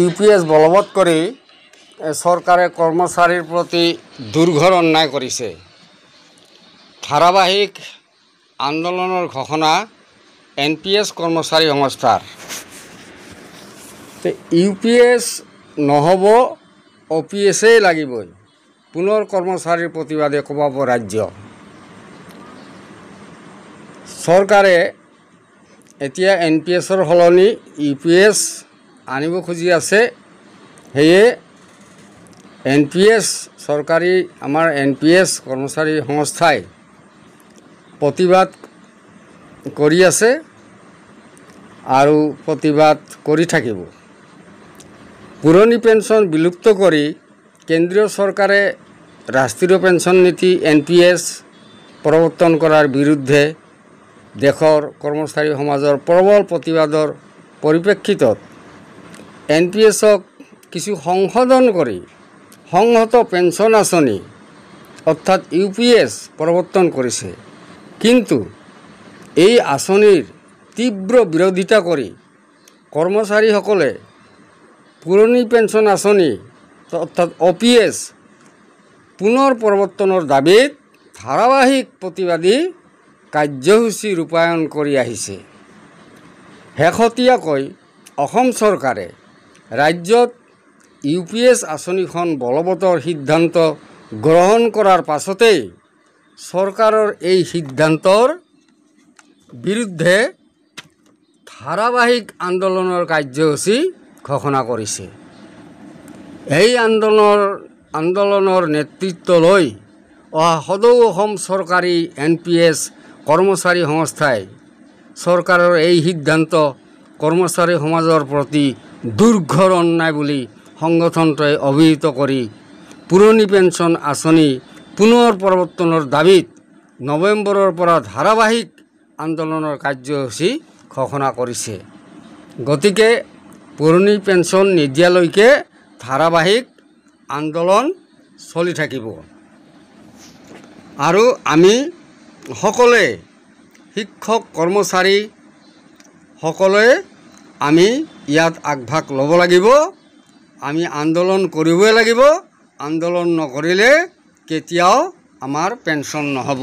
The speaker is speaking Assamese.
ইউপিএস বলবৎ কৰে সৰকাৰে কৰ্মচাৰীৰ প্ৰতি দুৰ্ঘৰ অন্যায় কৰেছে। ধাৰাবাহিক আন্দোলনেৰ ঘোষণা এনপিএস কৰ্মচাৰী সংস্থাৰ। ইউপিএস নহব ওপিএসই লাগিবই। পুনৰ কৰ্মচাৰীৰ প্ৰতিবাদে কবাব ৰাজ্য। চৰকাৰে এতিয়া এনপিএছৰ সলনি ইউপিএছ আনিব খুজি আছে। সেয়ে এনপিএছ চৰকাৰী আমাৰ এনপিএছ কৰ্মচাৰী সংস্থাই প্ৰতিবাদ কৰি আছে আৰু প্ৰতিবাদ কৰি থাকিব। পুৰণি পেঞ্চন বিলুপ্ত কৰি কেন্দ্ৰীয় চৰকাৰে ৰাষ্ট্ৰীয় পেঞ্চন নীতি এনপিএছ প্ৰৱৰ্তন কৰাৰ বিৰুদ্ধে দেশৰ কৰ্মচাৰী সমাজৰ প্ৰবল প্ৰতিবাদৰ পৰিপ্ৰেক্ষিতত এনপিএছক কিছু সংশোধন কৰি সংহত পেঞ্চন আঁচনি অৰ্থাৎ ইউপিএছ প্ৰৱৰ্তন কৰিছে। কিন্তু এই আঁচনিৰ তীব্ৰ বিৰোধিতা কৰি কৰ্মচাৰীসকলে পুৰণি পেঞ্চন আঁচনি অৰ্থাৎ ওপিএছ পুনৰ প্ৰৱৰ্তনৰ দাবীত ধাৰাবাহিক প্ৰতিবাদী কাৰ্যসূচী ৰূপায়ণ কৰি আহিছে। শেহতীয়াকৈ অসম চৰকাৰে ৰাজ্যত ইউপিএছ আঁচনিখন বলবৎৰ সিদ্ধান্ত গ্ৰহণ কৰাৰ পাছতেই চৰকাৰৰ এই সিদ্ধান্তৰ বিৰুদ্ধে ধাৰাবাহিক আন্দোলনৰ কাৰ্যসূচী ঘোষণা কৰিছে। এই আন্দোলনৰ নেতৃত্ব লৈ অহা সদৌ অসম চৰকাৰী এনপিএছ কৰ্মচাৰী সংস্থাই চৰকাৰৰ এই সিদ্ধান্ত কৰ্মচাৰী সমাজৰ প্ৰতি দুৰ্ঘৰ অন্যায় বুলি সংগঠনটোৱে অভিহিত কৰি পুৰণি পেঞ্চন আঁচনি পুনৰ প্ৰৱৰ্তনৰ দাবীত নৱেম্বৰৰ পৰা ধাৰাবাহিক আন্দোলনৰ কাৰ্যসূচী ঘোষণা কৰিছে। গতিকে পুৰণি পেঞ্চন নিদিয়ালৈকে ধাৰাবাহিক আন্দোলন চলি থাকিব আৰু আমি সকলোৱে শিক্ষক কৰ্মচাৰী সকলোৱে আমি ইয়াত আগভাগ ল'ব লাগিব। আমি আন্দোলন কৰিবই লাগিব। আন্দোলন নকৰিলে কেতিয়াও আমাৰ পেঞ্চন নহ'ব।